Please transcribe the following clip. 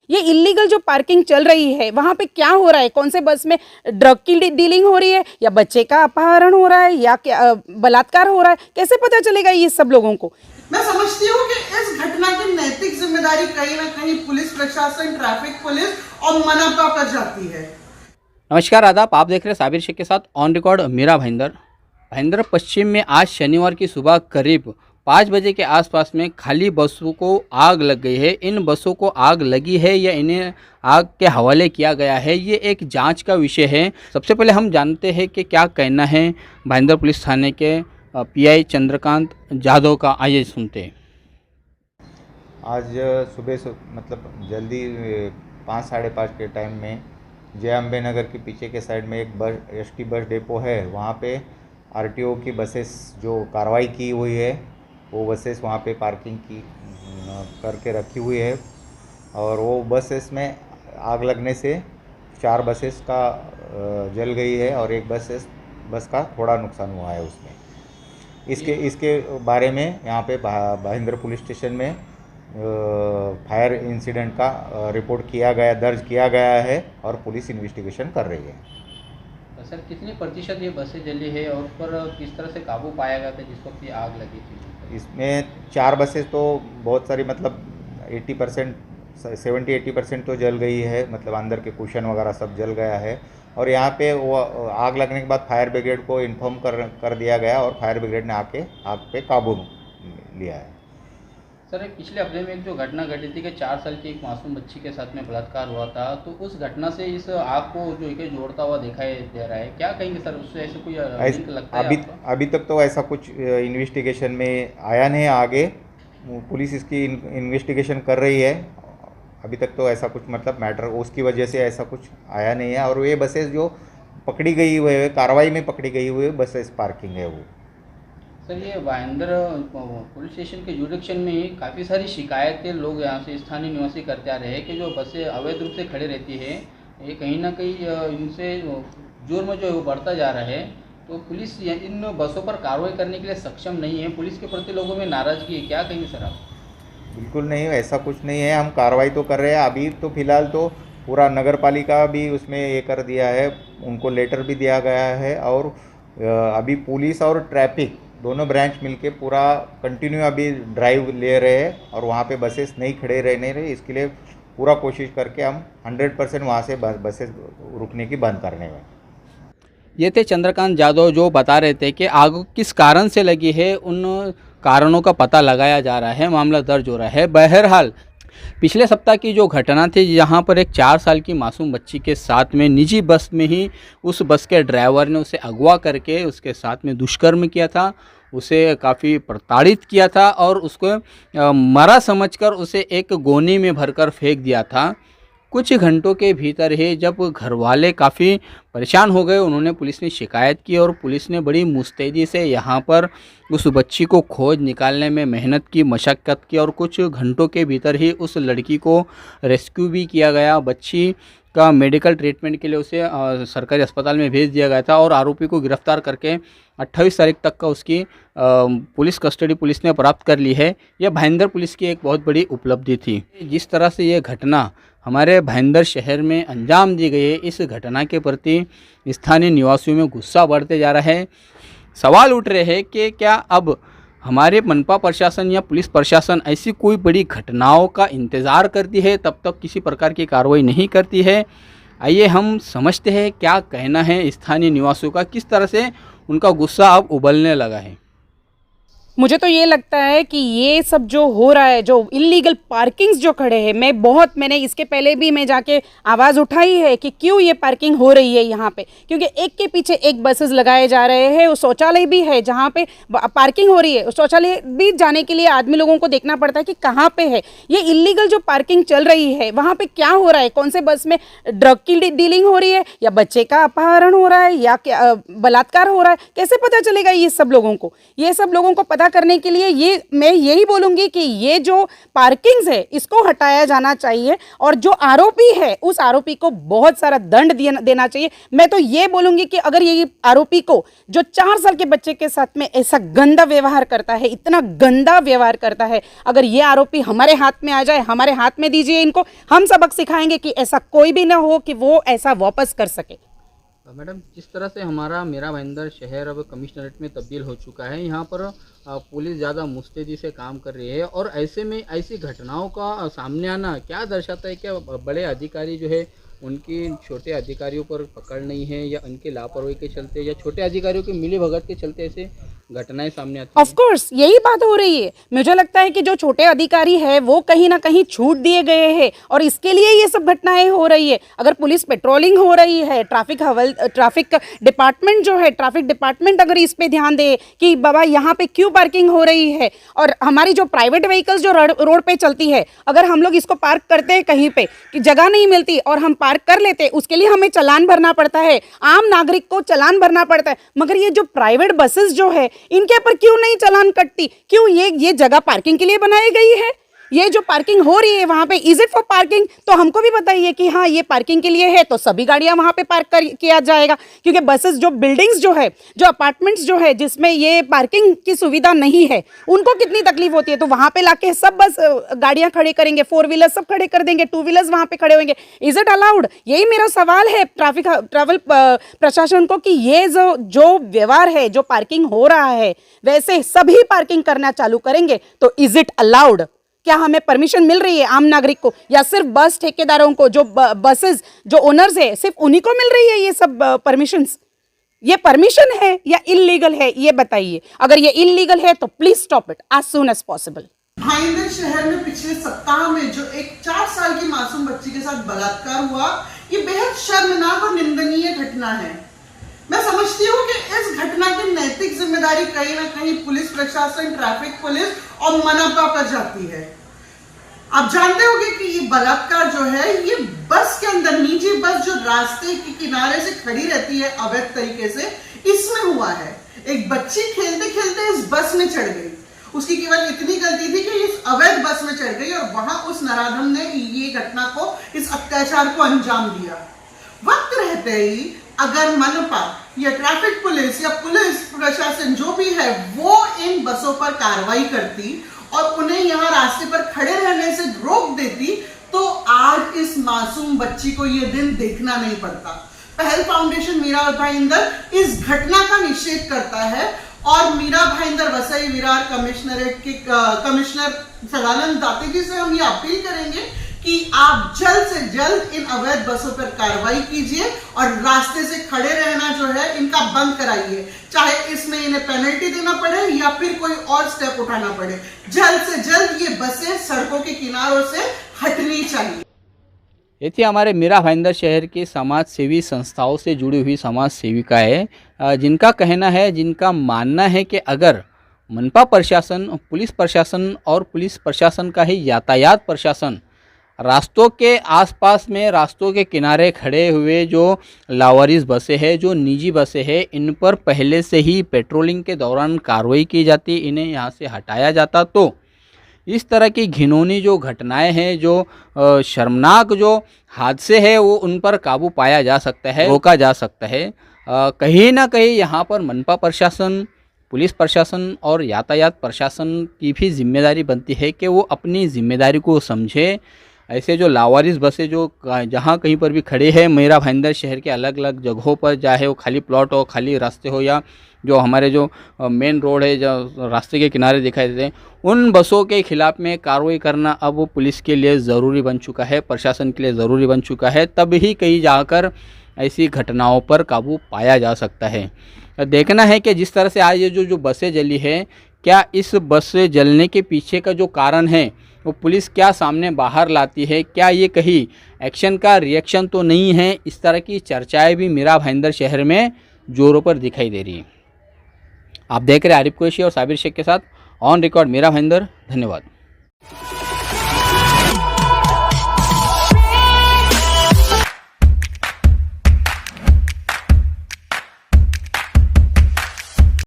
ये इलीगल जो पार्किंग चल रही है वहाँ पे क्या हो रहा है? कौन से बस में ड्रग की डीलिंग हो रही है या बच्चे का अपहरण हो रहा है या क्या बलात्कार हो रहा है? कैसे पता चलेगा ये सब लोगों को? मैं समझती हूँ कि इस घटना की नैतिक जिम्मेदारी कहीं ना कहीं पुलिस प्रशासन, ट्रैफिक पुलिस और मनपा पर जाती है। नमस्कार, आदाब। आप देख रहे हैं साबिर शेख के साथ ऑन रिकॉर्ड मेरा भाईंदर पश्चिम में आज शनिवार की सुबह करीब 5 बजे के आसपास में खाली बसों को आग लग गई है। इन बसों को आग लगी है या इन्हें आग के हवाले किया गया है, ये एक जांच का विषय है। सबसे पहले हम जानते हैं कि क्या कहना है भाईंदर पुलिस थाने के पीआई चंद्रकांत जाधव का। आइए सुनते हैं। आज सुबह मतलब जल्दी 5 साढ़े 5 के टाइम में जय अम्बे नगर के पीछे के साइड में एक बस एसटी बस डिपो है, वहाँ पे आरटीओ की बसेस जो कार्रवाई की हुई है वो बसेस वहाँ पे पार्किंग की करके रखी हुई है और वो बसेस में आग लगने से 4 बसेस का जल गई है और एक बस का थोड़ा नुकसान हुआ है उसमें। इसके बारे में यहाँ पे भाईंदर पुलिस स्टेशन में फायर इंसिडेंट का रिपोर्ट दर्ज किया गया है और पुलिस इन्वेस्टिगेशन कर रही है। तो सर, कितनी प्रतिशत ये बसें जली है और उस पर किस तरह से काबू पाया गया था जिस वक्त ये आग लगी थी? इसमें 4 बसेस तो बहुत सारी मतलब 80% 70-80% तो जल गई है, मतलब अंदर के कुशन वगैरह सब जल गया है और यहाँ पे वो आग लगने के बाद फायर ब्रिगेड को इन्फॉर्म कर दिया गया और फायर ब्रिगेड ने आके आग पे काबू लिया है। सर, पिछले हफ्ते में एक जो घटना घटी थी कि 4 साल की एक मासूम बच्ची के साथ में बलात्कार हुआ था, तो उस घटना से इस आग को जो है जोड़ता हुआ दिखाई दे रहा है। क्या कहेंगे सर, उससे ऐसे कोई लिंक लगता है आपको? अभी तक तो ऐसा कुछ इन्वेस्टिगेशन में आया नहीं। आगे पुलिस इसकी इन्वेस्टिगेशन कर रही है। अभी तक तो ऐसा कुछ मतलब मैटर उसकी वजह से ऐसा कुछ आया नहीं है। और ये बसेस जो पकड़ी गई हुई है, कार्रवाई में पकड़ी गई हुई बसेस पार्किंग है वो। सर, ये भाईंदर पुलिस स्टेशन के जुरिडिक्शन में काफ़ी सारी शिकायतें लोग यहाँ से स्थानीय निवासी करते आ रहे हैं कि जो बसें अवैध रूप से खड़ी रहती है, ये कहीं ना कहीं इनसे जुर्म जो है वो बढ़ता जा रहा है। तो पुलिस इन बसों पर कार्रवाई करने के लिए सक्षम नहीं है। पुलिस के प्रति लोगों में नाराज़गी है। क्या कहेंगे सर आप? बिल्कुल नहीं, ऐसा कुछ नहीं है। हम कार्रवाई तो कर रहे हैं। अभी तो फिलहाल तो पूरा नगर पालिका भी उसमें ये कर दिया है, उनको लेटर भी दिया गया है और अभी पुलिस और ट्रैफिक दोनों ब्रांच मिलके पूरा कंटिन्यू अभी ड्राइव ले रहे हैं और वहाँ पे बसेस नहीं खड़े रहने रहे। इसके लिए पूरा कोशिश करके हम 100% वहाँ से बसेस रुकने की बंद करने में। ये थे चंद्रकांत जाधव जो बता रहे थे कि आग किस कारण से लगी है, उन कारणों का पता लगाया जा रहा है, मामला दर्ज हो रहा है। बहरहाल, पिछले सप्ताह की जो घटना थी जहां पर एक 4 साल की मासूम बच्ची के साथ में निजी बस में ही उस बस के ड्राइवर ने उसे अगवा करके उसके साथ में दुष्कर्म किया था, उसे काफ़ी प्रताड़ित किया था और उसको मरा समझकर उसे एक गोनी में भरकर फेंक दिया था। कुछ घंटों के भीतर ही जब घर वाले काफ़ी परेशान हो गए, उन्होंने पुलिस ने शिकायत की और पुलिस ने बड़ी मुस्तैदी से यहाँ पर उस बच्ची को खोज निकालने में मेहनत की, मशक्क़त की और कुछ घंटों के भीतर ही उस लड़की को रेस्क्यू भी किया गया। बच्ची का मेडिकल ट्रीटमेंट के लिए उसे सरकारी अस्पताल में भेज दिया गया था और आरोपी को गिरफ्तार करके 28 तारीख तक का उसकी पुलिस कस्टडी पुलिस ने प्राप्त कर ली है। यह भाईंदर पुलिस की एक बहुत बड़ी उपलब्धि थी। जिस तरह से ये घटना हमारे भाईंदर शहर में अंजाम दी गई है, इस घटना के प्रति स्थानीय निवासियों में गुस्सा बढ़ते जा रहा है। सवाल उठ रहे हैं कि क्या अब हमारे मनपा प्रशासन या पुलिस प्रशासन ऐसी कोई बड़ी घटनाओं का इंतज़ार करती है तब तक किसी प्रकार की कार्रवाई नहीं करती है। आइए हम समझते हैं क्या कहना है स्थानीय निवासियों का, किस तरह से उनका गुस्सा अब उबलने लगा है। मुझे तो ये लगता है कि ये सब जो हो रहा है, जो इलीगल पार्किंग्स जो खड़े हैं, मैंने इसके पहले भी मैं जाके आवाज़ उठाई है कि क्यों ये पार्किंग हो रही है यहाँ पे, क्योंकि एक के पीछे एक बसेस लगाए जा रहे हैं। वो शौचालय भी है जहाँ पे पार्किंग हो रही है, शौचालय भी जाने के लिए आदमी लोगों को देखना पड़ता है कि कहाँ पे है। ये इलीगल जो पार्किंग चल रही है वहाँ पे क्या हो रहा है? कौन से बस में ड्रग की डीलिंग हो रही है या बच्चे का अपहरण हो रहा है या क्या बलात्कार हो रहा है? कैसे पता चलेगा ये सब लोगों को? ये सब लोगों को पता पैदा करने के लिए ये मैं यही बोलूँगी कि ये जो पार्किंग्स है इसको हटाया जाना चाहिए और जो आरोपी है उस आरोपी को बहुत सारा दंड देना चाहिए। मैं तो ये बोलूँगी कि अगर ये आरोपी को जो 4 साल के बच्चे के साथ में ऐसा गंदा व्यवहार करता है, इतना गंदा व्यवहार करता है, अगर ये आरोपी हमारे हाथ में आ जाए, हमारे हाथ में दीजिए इनको, हम सबक सिखाएंगे कि ऐसा कोई भी ना हो कि वो ऐसा वापस कर सके। मैडम, जिस तरह से हमारा मेरा भाईंदर शहर अब कमिश्नरेट में तब्दील हो चुका है, यहाँ पर पुलिस ज़्यादा मुस्तैदी से काम कर रही है और ऐसे में ऐसी घटनाओं का सामने आना क्या दर्शाता है? क्या बड़े अधिकारी जो है उनकी छोटे अधिकारियों पर पकड़ नहीं है, या उनके लापरवाही के चलते, या छोटे अधिकारियों के मिली भगत के चलते ऐसे घटनाएं सामने आती हैं? ऑफ कोर्स यही बात हो रही है। मुझे लगता है कि जो छोटे अधिकारी है वो कहीं ना कहीं छूट दिए गए हैं और इसके लिए ये सब घटनाएं हो रही है। अगर पुलिस पेट्रोलिंग हो रही है, ट्रैफिक डिपार्टमेंट जो है, ट्रैफिक डिपार्टमेंट अगर इस पे ध्यान दे कि बाबा यहाँ पे क्यों पार्किंग हो रही है, और हमारी जो प्राइवेट व्हीकल्स जो रोड पे चलती है, अगर हम लोग इसको पार्क करते हैं कहीं पे कि जगह नहीं मिलती और हम पार्क कर लेते, उसके लिए हमें चालान भरना पड़ता है, आम नागरिक को चालान भरना पड़ता है। मगर ये जो प्राइवेट बसेस जो है इनके पर क्यों नहीं चालान कटती? क्यों ये जगह पार्किंग के लिए बनाई गई है? ये जो पार्किंग हो रही है वहाँ पे, इज इट फॉर पार्किंग? तो हमको भी बताइए कि हाँ ये पार्किंग के लिए है तो सभी गाड़ियाँ वहाँ पे पार्क किया जाएगा, क्योंकि बसेस जो बिल्डिंग्स जो है, जो अपार्टमेंट्स जो है जिसमें ये पार्किंग की सुविधा नहीं है, उनको कितनी तकलीफ होती है। तो वहाँ पे लाके सब बस गाड़ियाँ खड़े करेंगे, 4 व्हीलर सब खड़े कर देंगे, 2 व्हीलर्स वहाँ पे खड़े होंगे। Is it allowed? यही मेरा सवाल है ट्रैवल प्रशासन को कि ये जो व्यवहार है, जो पार्किंग हो रहा है, वैसे सभी पार्किंग करना चालू करेंगे तो इज इट अलाउड? क्या हमें परमिशन मिल रही है आम नागरिक को, या सिर्फ बस ठेकेदारों को, जो बसेस जो ओनर्स है सिर्फ उन्हीं को मिल रही है ये सब परमिशंस? ये परमिशन है या इलीगल है, ये बताइए। अगर ये इलीगल है तो please stop it as soon as possible. Bhayandar शहर में पिछले सप्ताह में जो एक 4 साल की मासूम बच्ची के साथ बलात्कार हुआ, ये बेहद शर्मनाक और निंदनीय घटना है। मैं समझती हूँ कि इस घटना की नैतिक जिम्मेदारी कहीं ना कहीं पुलिस प्रशासन, ट्रैफिक पुलिस और मनपा पर जाती है। आप जानते होंगे कि ये बलात्कार जो है ये बस के अंदर, निजी बस जो रास्ते के किनारे से खड़ी रहती है अवैध तरीके से, इसमें हुआ है। एक बच्ची खेलते खेलते इस बस में चढ़ गई, उसकी केवल इतनी गलती थी कि इस अवैध बस में चढ़ गई और वहां उस नराधम ने ये घटना को, इस अत्याचार को अंजाम दिया। वक्त रहते ही अगर मनपा या ट्रैफिक पुलिस या पुलिस प्रशासन जो भी है वो इन बसों पर कार्रवाई करती और उन्हें यहाँ रास्ते पर खड़े रहने से रोक देती, तो आज इस मासूम बच्ची को ये दिन देखना नहीं पड़ता। पहल फाउंडेशन मीरा भाईंदर इस घटना का निषेध करता है और मीरा भाईंदर वसई विरार कमिश्नरेट के कमिश्नर सदानंद दाते जी से हम ये अपील करेंगे कि आप जल्द से जल्द इन अवैध बसों पर कार्रवाई कीजिए और रास्ते से खड़े रहना जो है इनका बंद कराइए, चाहे इसमें इन्हें पेनल्टी देना पड़े या फिर कोई और स्टेप उठाना पड़े। जल्द से जल्द ये बसें सड़कों के किनारों से हटनी चाहिए। ये थी हमारे मीरा भाईंदर शहर की समाज सेवी संस्थाओं से जुड़ी हुई समाज सेविकाएँ, जिनका कहना है, जिनका मानना है कि अगर मनपा प्रशासन, पुलिस प्रशासन और पुलिस प्रशासन का ही यातायात प्रशासन रास्तों के आसपास में, रास्तों के किनारे खड़े हुए जो लावारिस बसें हैं, जो निजी बसें हैं, इन पर पहले से ही पेट्रोलिंग के दौरान कार्रवाई की जाती, इन्हें यहाँ से हटाया जाता, तो इस तरह की घिनौनी जो घटनाएं हैं, जो शर्मनाक जो हादसे हैं, वो उन पर काबू पाया जा सकता है, रोका जा सकता है। कहीं ना कहीं यहाँ पर मनपा प्रशासन, पुलिस प्रशासन और यातायात प्रशासन की भी जिम्मेदारी बनती है कि वो अपनी जिम्मेदारी को समझे। ऐसे जो लावारिस बसें जो जहाँ कहीं पर भी खड़े हैं मीरा भाईंदर शहर के अलग अलग जगहों पर, चाहे वो खाली प्लॉट हो, खाली रास्ते हो, या जो हमारे जो मेन रोड है, जो रास्ते के किनारे दिखाई देते हैं, उन बसों के खिलाफ में कार्रवाई करना अब वो पुलिस के लिए ज़रूरी बन चुका है, प्रशासन के लिए ज़रूरी बन चुका है। तब ही कहीं जाकर ऐसी घटनाओं पर काबू पाया जा सकता है। देखना है कि जिस तरह से आज ये जो बसें जली है, क्या इस बस से जलने के पीछे का जो कारण है वो पुलिस क्या सामने बाहर लाती है, क्या ये कहीं एक्शन का रिएक्शन तो नहीं है? इस तरह की चर्चाएं भी मीरा भाईंदर शहर में जोरों पर दिखाई दे रही हैं। आप देख रहे हैं आरिफ कुरैशी और साबिर शेख के साथ ऑन रिकॉर्ड मीरा भाईंदर। धन्यवाद।